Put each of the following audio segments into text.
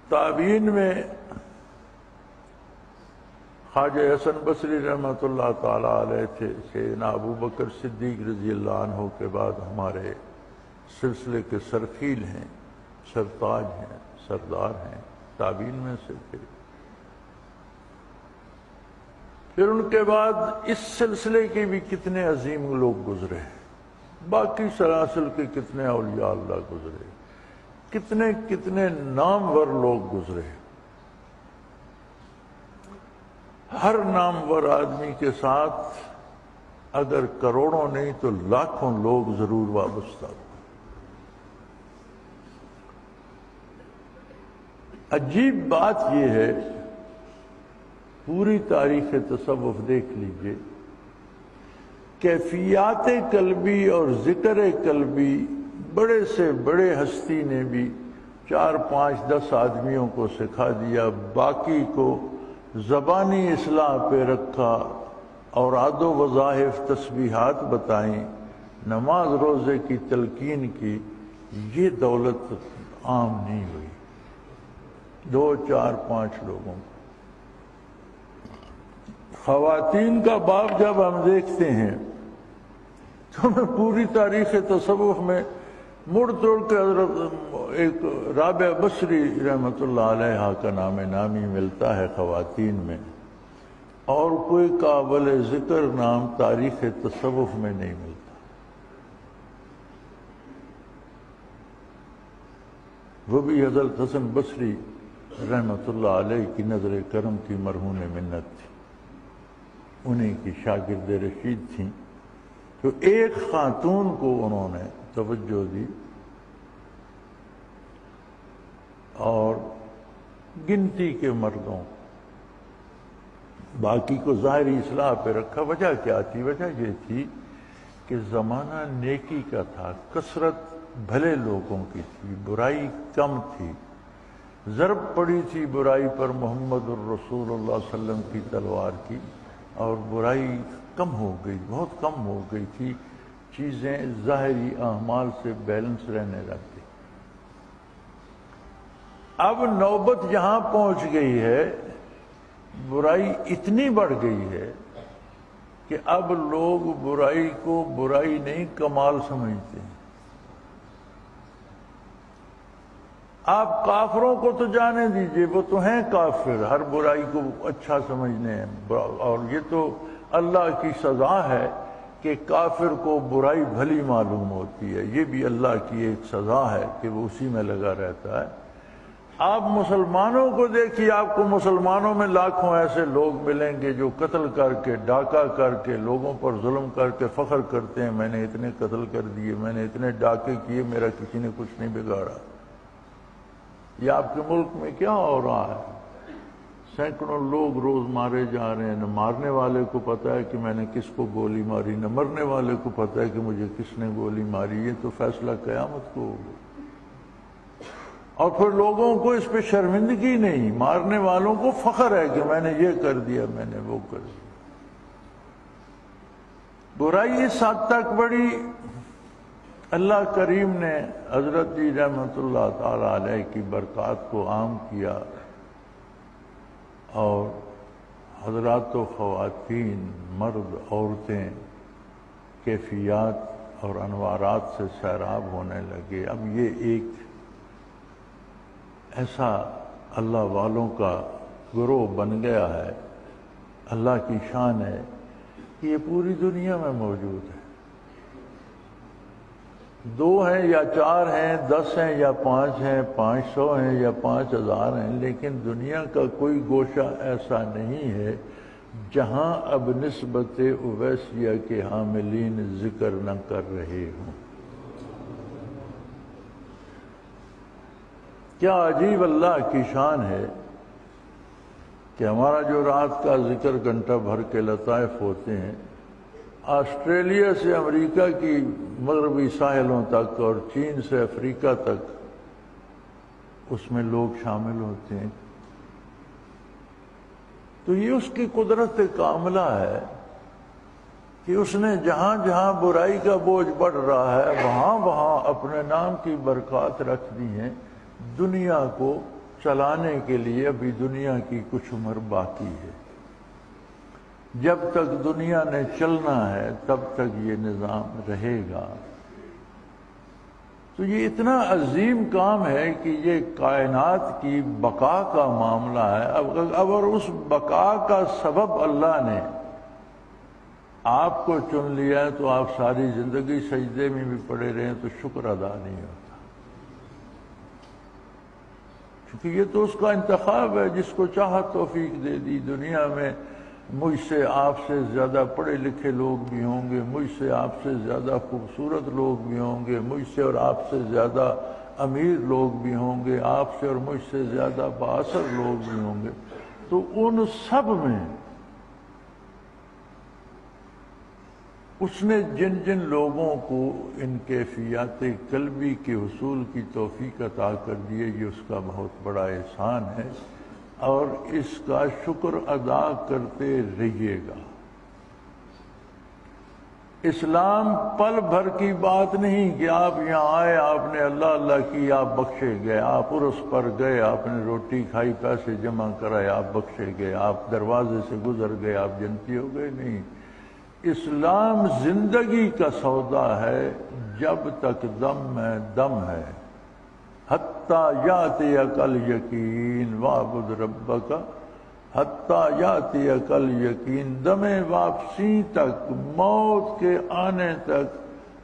تابعین میں خواجہ حسن بصری رحمۃ اللہ تعالی علیہ تھے، سیدنا ابو بکر صدیق رضی اللہ عنہ کے بعد ہمارے سلسلے کے سرخیل ہیں، سرتاج ہیں، سردار ہیں، تابعین میں سے تھے۔ پھر ان کے بعد اس سلسلے کے بھی کتنے عظیم لوگ گزرے، باقی سلاسل کے کتنے اولیاء اللہ گزرے، کتنے کتنے نامور لوگ گزرے۔ ہر نامور آدمی کے ساتھ اگر کروڑوں نہیں تو لاکھوں لوگ ضرور وابستہ ہو۔ عجیب بات یہ ہے، پوری تاریخ تصوف دیکھ لیجئے، کیفیات قلبی اور ذکر قلبی بڑے سے بڑے ہستی نے بھی 4 5 10 آدمیوں کو سکھا دیا، باقی کو زبانی اصلاح پہ رکھا، اوراد و وظائف تسبیحات بتائیں، نماز روزے کی تلقین کی۔ یہ دولت عام نہیں ہوئی 2 4 5 لوگوں کو۔ خواتین کا باب جب ہم دیکھتے ہیں تو ہمیں پوری تاریخ تصوف میں مڑ توڑ کے حضرت ایک رابعہ بصری رحمۃ اللہ علیہ کا نام نامی ملتا ہے خواتین میں، اور کوئی قابل ذکر نام تاریخ تصوف میں نہیں ملتا۔ وہ بھی حضرت حسن بصری رحمۃ اللہ علیہ کی نظر کرم کی مرہون منت تھی، انہیں کی شاگرد رشید تھیں، تو ایک خاتون کو انہوں نے توجہ دی اور گنتی کے مردوں، باقی کو ظاہری اصلاح پہ رکھا۔ وجہ کیا تھی؟ وجہ یہ تھی کہ زمانہ نیکی کا تھا، کثرت بھلے لوگوں کی تھی، برائی کم تھی، ضرب پڑی تھی برائی پر محمد الرسول اللہ صلی اللہ علیہ وسلم کی تلوار کی، اور برائی کم ہو گئی، بہت کم ہو گئی تھی، چیزیں ظاہری اعمال سے بیلنس رہنے لگ گئی۔ اب نوبت یہاں پہنچ گئی ہے، برائی اتنی بڑھ گئی ہے کہ اب لوگ برائی کو برائی نہیں کمال سمجھتے ہیں۔ آپ کافروں کو تو جانے دیجئے، وہ تو ہیں کافر، ہر برائی کو اچھا سمجھنے ہیں، اور یہ تو اللہ کی سزا ہے کہ کافر کو برائی بھلی معلوم ہوتی ہے، یہ بھی اللہ کی ایک سزا ہے کہ وہ اسی میں لگا رہتا ہے۔ آپ مسلمانوں کو دیکھیے، آپ کو مسلمانوں میں لاکھوں ایسے لوگ ملیں گے جو قتل کر کے، ڈاکہ کر کے، لوگوں پر ظلم کر کے فخر کرتے ہیں، میں نے اتنے قتل کر دیے، میں نے اتنے ڈاکے کیے، میرا کسی نے کچھ نہیں بگاڑا۔ یہ آپ کے ملک میں کیا ہو رہا ہے؟ سینکڑوں لوگ روز مارے جا رہے ہیں، نہ مارنے والے کو پتہ ہے کہ میں نے کس کو گولی ماری، نہ مرنے والے کو پتہ ہے کہ مجھے کس نے گولی ماری۔ یہ تو فیصلہ قیامت کو ہوگا، اور پھر لوگوں کو اس پہ شرمندگی نہیں، مارنے والوں کو فخر ہے کہ میں نے یہ کر دیا، میں نے وہ کر دیا۔ برائی اس حد تک بڑی، اللہ کریم نے حضرت جی رحمۃ اللہ تعالی علیہ کی برکات کو عام کیا، اور حضرات و خواتین، مرد، عورتیں کیفیات اور انوارات سے سیراب ہونے لگے۔ اب یہ ایک ایسا اللہ والوں کا گروہ بن گیا ہے، اللہ کی شان ہے کہ یہ پوری دنیا میں موجود ہے۔ 2 ہیں یا 4 ہیں، 10 ہیں یا 5 ہیں، 500 ہیں یا 5000 ہیں، لیکن دنیا کا کوئی گوشہ ایسا نہیں ہے جہاں اب نسبت اویسیہ کے حاملین ذکر نہ کر رہے ہوں۔ کیا عجیب اللہ کی شان ہے کہ ہمارا جو رات کا ذکر گھنٹہ بھر کے لطائف ہوتے ہیں، آسٹریلیا سے امریکہ کی مغربی ساحلوں تک اور چین سے افریقہ تک اس میں لوگ شامل ہوتے ہیں، تو یہ اس کی قدرت کاملہ ہے کہ اس نے جہاں جہاں برائی کا بوجھ بڑھ رہا ہے وہاں وہاں اپنے نام کی برکات رکھ دی ہیں، دنیا کو چلانے کے لیے ابھی دنیا کی کچھ عمر باقی ہے. جب تک دنیا نے چلنا ہے تب تک یہ نظام رہے گا. تو یہ اتنا عظیم کام ہے کہ یہ کائنات کی بقا کا معاملہ ہے. اب اگر اس بقا کا سبب اللہ نے آپ کو چن لیا ہے تو آپ ساری زندگی سجدے میں بھی پڑے رہیں تو شکر ادا نہیں ہوتا، کیونکہ یہ تو اس کا انتخاب ہے. جس کو چاہا توفیق دے دی. دنیا میں مجھ سے آپ سے زیادہ پڑھے لکھے لوگ بھی ہوں گے، مجھ سے آپ سے زیادہ خوبصورت لوگ بھی ہوں گے، مجھ سے اور آپ سے زیادہ امیر لوگ بھی ہوں گے، آپ سے اور مجھ سے زیادہ بااثر لوگ بھی ہوں گے. تو ان سب میں اس نے جن جن لوگوں کو ان کیفیات قلبی کے حصول کی توفیق عطا کر دی ہے، یہ اس کا بہت بڑا احسان ہے اور اس کا شکر ادا کرتے رہیے گا. اسلام پل بھر کی بات نہیں کہ آپ یہاں آئے، آپ نے اللہ اللہ کی، آپ بخشے گئے، آپ عرس پر گئے، آپ نے روٹی کھائی، پیسے جمع کرائے، آپ بخشے گئے، آپ دروازے سے گزر گئے، آپ جنتی ہو گئے. نہیں، اسلام زندگی کا سودا ہے. جب تک دم میں دم ہے، حتیٰ یاتیک الیقین وَاعْبُدْ رَبَّکَ حتیٰ یاتیک الیقین. دم واپسی تک، موت کے آنے تک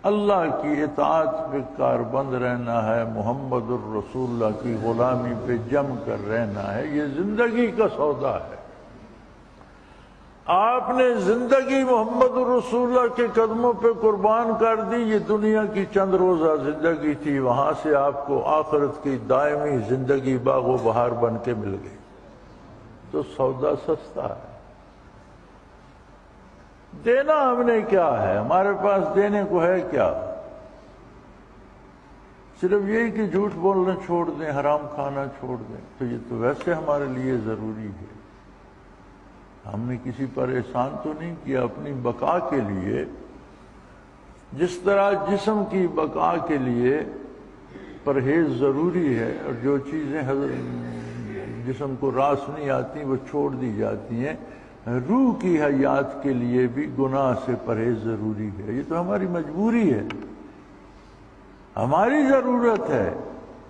اللہ کی اطاعت پہ کاربند رہنا ہے، محمد الرسول اللہ کی غلامی پہ جم کر رہنا ہے. یہ زندگی کا سودا ہے. آپ نے زندگی محمد الرسول اللہ کے قدموں پہ قربان کر دی. یہ دنیا کی چند روزہ زندگی تھی، وہاں سے آپ کو آخرت کی دائمی زندگی باغ و بہار بن کے مل گئی. تو سودا سستا ہے. دینا ہم نے کیا ہے؟ ہمارے پاس دینے کو ہے کیا؟ صرف یہی کہ جھوٹ بولنا چھوڑ دیں، حرام کھانا چھوڑ دیں. تو یہ تو ویسے ہمارے لیے ضروری ہے. ہم نے کسی پر احسان تو نہیں کیا. اپنی بقا کے لیے، جس طرح جسم کی بقا کے لیے پرہیز ضروری ہے اور جو چیزیں جسم کو راس نہیں آتی وہ چھوڑ دی جاتی ہیں، روح کی حیات کے لیے بھی گناہ سے پرہیز ضروری ہے. یہ تو ہماری مجبوری ہے، ہماری ضرورت ہے.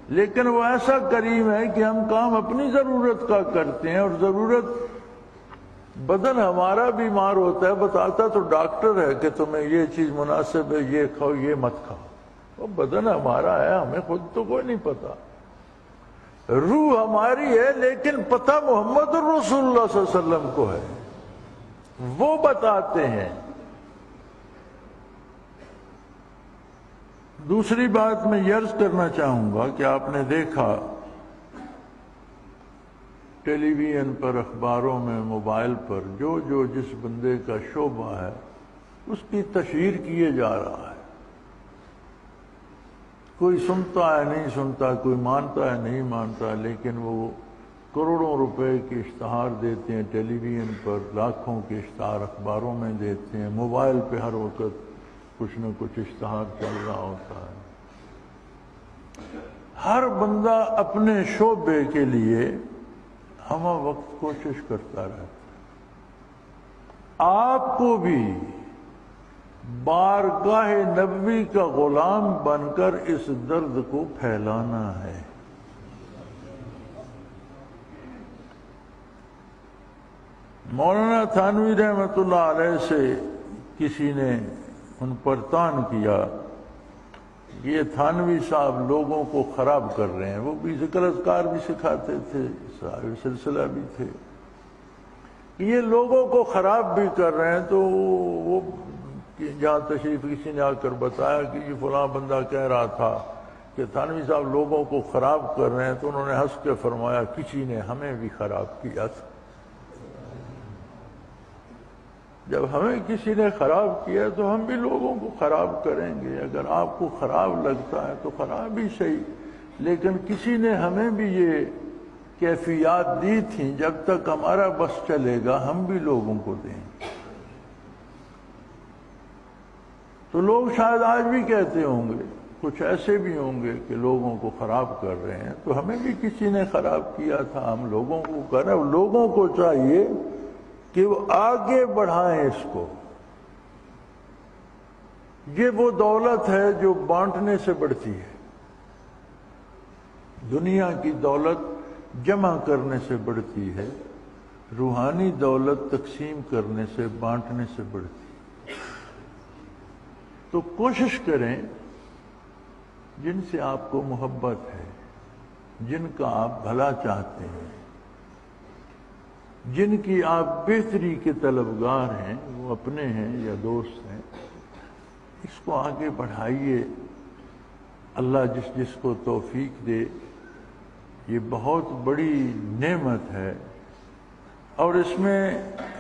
لیکن وہ ایسا کریم ہے کہ ہم کام اپنی ضرورت کا کرتے ہیں. اور ضرورت، بدن ہمارا بیمار ہوتا ہے، بتاتا تو ڈاکٹر ہے کہ تمہیں یہ چیز مناسب ہے، یہ کھاؤ، یہ مت کھاؤ. وہ بدن ہمارا ہے، ہمیں خود تو کوئی نہیں پتا. روح ہماری ہے لیکن پتہ محمد الرسول اللہ صلی اللہ علیہ وسلم کو ہے، وہ بتاتے ہیں. دوسری بات میں یہ عرض کرنا چاہوں گا کہ آپ نے دیکھا ٹیلی ویژن پر، اخباروں میں، موبائل پر جو جس بندے کا شعبہ ہے اس کی تشہیر کیے جا رہا ہے. کوئی سنتا ہے نہیں سنتا، کوئی مانتا ہے نہیں مانتا، لیکن وہ کروڑوں روپے کے اشتہار دیتے ہیں ٹیلی ویژن پر، لاکھوں کے اشتہار اخباروں میں دیتے ہیں، موبائل پہ ہر وقت کچھ نہ کچھ اشتہار چل رہا ہوتا ہے. ہر بندہ اپنے شعبے کے لیے ہمہ وقت کوشش کرتا رہتا ہے. آپ کو بھی بارگاہ نبوی کا غلام بن کر اس درد کو پھیلانا ہے. مولانا تھانوی رحمۃ اللہ علیہ سے کسی نے ان پر طعن کیا، یہ تھانوی صاحب لوگوں کو خراب کر رہے ہیں. وہ بھی ذکر اذکار بھی سکھاتے تھے، صاحب سلسلہ بھی تھے. یہ لوگوں کو خراب بھی کر رہے ہیں. تو وہ جہاں تشریف کسی نے آ کر بتایا کہ یہ فلاں بندہ کہہ رہا تھا کہ تھانوی صاحب لوگوں کو خراب کر رہے ہیں، تو انہوں نے ہنس کے فرمایا کسی نے ہمیں بھی خراب کیا تھا. جب ہمیں کسی نے خراب کیا تو ہم بھی لوگوں کو خراب کریں گے. اگر آپ کو خراب لگتا ہے تو خراب ہی صحیح، لیکن کسی نے ہمیں بھی یہ کیفیات دی تھیں، جب تک ہمارا بس چلے گا ہم بھی لوگوں کو دیں گے. تو لوگ شاید آج بھی کہتے ہوں گے کچھ ایسے بھی ہوں گے کہ لوگوں کو خراب کر رہے ہیں، تو ہمیں بھی کسی نے خراب کیا تھا، ہم لوگوں کو کر رہے ہیں۔ لوگوں کو چاہیے کہ وہ آگے بڑھائیں اس کو۔ یہ وہ دولت ہے جو بانٹنے سے بڑھتی ہے، دنیا کی دولت جمع کرنے سے بڑھتی ہے، روحانی دولت تقسیم کرنے سے، بانٹنے سے بڑھتی ہے۔ تو کوشش کریں جن سے آپ کو محبت ہے، جن کا آپ بھلا چاہتے ہیں، جن کی آپ بہتری کے طلبگار ہیں، وہ اپنے ہیں یا دوست ہیں، اس کو آگے بڑھائیے۔ اللہ جس جس کو توفیق دے، یہ بہت بڑی نعمت ہے، اور اس میں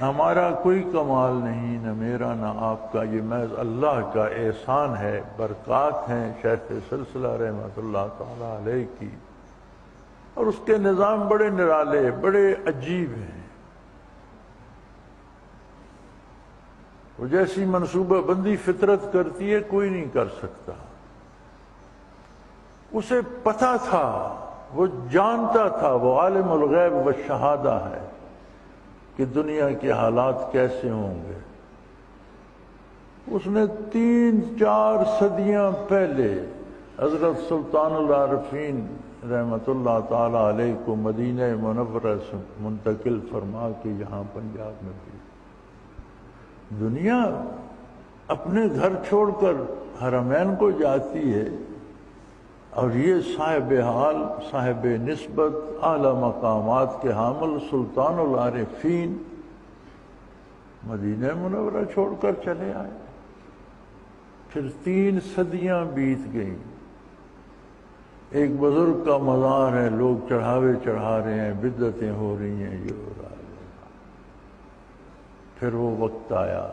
ہمارا کوئی کمال نہیں، نہ میرا نہ آپ کا، یہ محض اللہ کا احسان ہے، برکات ہیں شیخ سلسلہ رحمۃ اللہ تعالی علیہ کی، اور اس کے نظام بڑے نرالے، بڑے عجیب ہیں۔ وہ جیسی منصوبہ بندی فطرت کرتی ہے کوئی نہیں کر سکتا۔ اسے پتہ تھا، وہ جانتا تھا، وہ عالم الغیب والشہادہ ہے کہ دنیا کے حالات کیسے ہوں گے۔ اس نے 3-4 صدیاں پہلے حضرت سلطان العارفین رحمۃ اللہ تعالی علیہ کو مدینہ منورہ سے منتقل فرما کے یہاں پنجاب میں بھی دنیا اپنے گھر چھوڑ کر حرمین کو جاتی ہے، اور یہ صاحب حال، صاحب نسبت، اعلی مقامات کے حامل سلطان العارفین مدینہ منورہ چھوڑ کر چلے آئے۔ پھر 3 صدیاں بیت گئیں، ایک بزرگ کا مزار ہے، لوگ چڑھاوے چڑھا رہے ہیں، بدعتیں ہو رہی ہیں، یہ ہو رہا ہے۔ پھر وہ وقت آیا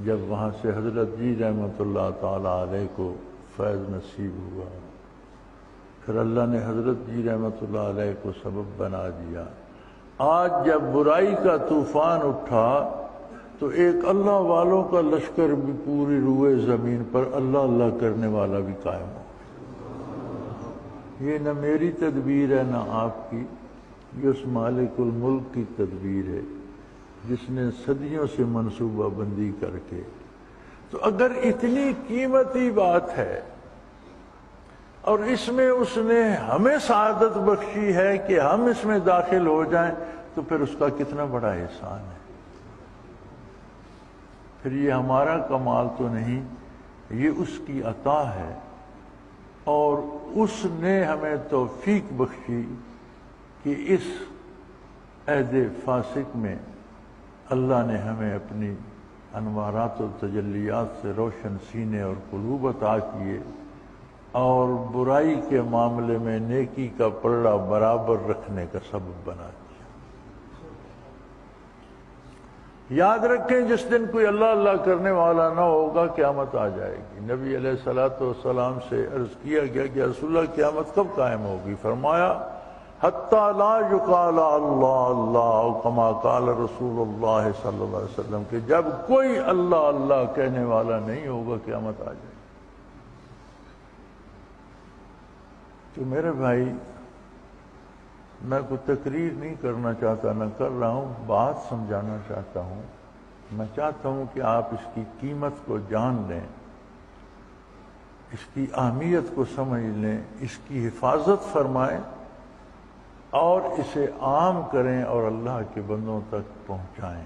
جب وہاں سے حضرت جی رحمۃ اللہ تعالی علیہ کو فیض نصیب ہوا، پھر اللہ نے حضرت جی رحمۃ اللہ علیہ کو سبب بنا دیا۔ آج جب برائی کا طوفان اٹھا تو ایک اللہ والوں کا لشکر بھی پوری روئے زمین پر اللہ اللہ کرنے والا بھی قائم ہو۔ یہ نہ میری تدبیر ہے نہ آپ کی، یہ اس مالک الملک کی تدبیر ہے جس نے صدیوں سے منصوبہ بندی کر کے۔ تو اگر اتنی قیمتی بات ہے اور اس میں اس نے ہمیں سعادت بخشی ہے کہ ہم اس میں داخل ہو جائیں، تو پھر اس کا کتنا بڑا احسان ہے۔ پھر یہ ہمارا کمال تو نہیں، یہ اس کی عطا ہے، اور اس نے ہمیں توفیق بخشی کہ اس عہد فاسق میں اللہ نے ہمیں اپنی انوارات و تجلیات سے روشن سینے اور قلوب عطا کیے، اور برائی کے معاملے میں نیکی کا پلڑا برابر رکھنے کا سبب بنا دیا۔ یاد رکھیں جس دن کوئی اللہ اللہ کرنے والا نہ ہوگا قیامت آ جائے گی۔ نبی علیہ الصلوۃ والسلام سے عرض کیا گیا کہ رسول اللہ قیامت کب قائم ہوگی؟ فرمایا حتی لا یقال اللہ اللہ، کما قال رسول اللہ صلی اللہ علیہ وسلم، کہ جب کوئی اللہ اللہ کہنے والا نہیں ہوگا قیامت آ جائے گی۔ تو میرے بھائی، میں کوئی تقریر نہیں کرنا چاہتا، نہ کر رہا ہوں، بات سمجھانا چاہتا ہوں۔ میں چاہتا ہوں کہ آپ اس کی قیمت کو جان لیں، اس کی اہمیت کو سمجھ لیں، اس کی حفاظت فرمائیں اور اسے عام کریں اور اللہ کے بندوں تک پہنچائیں۔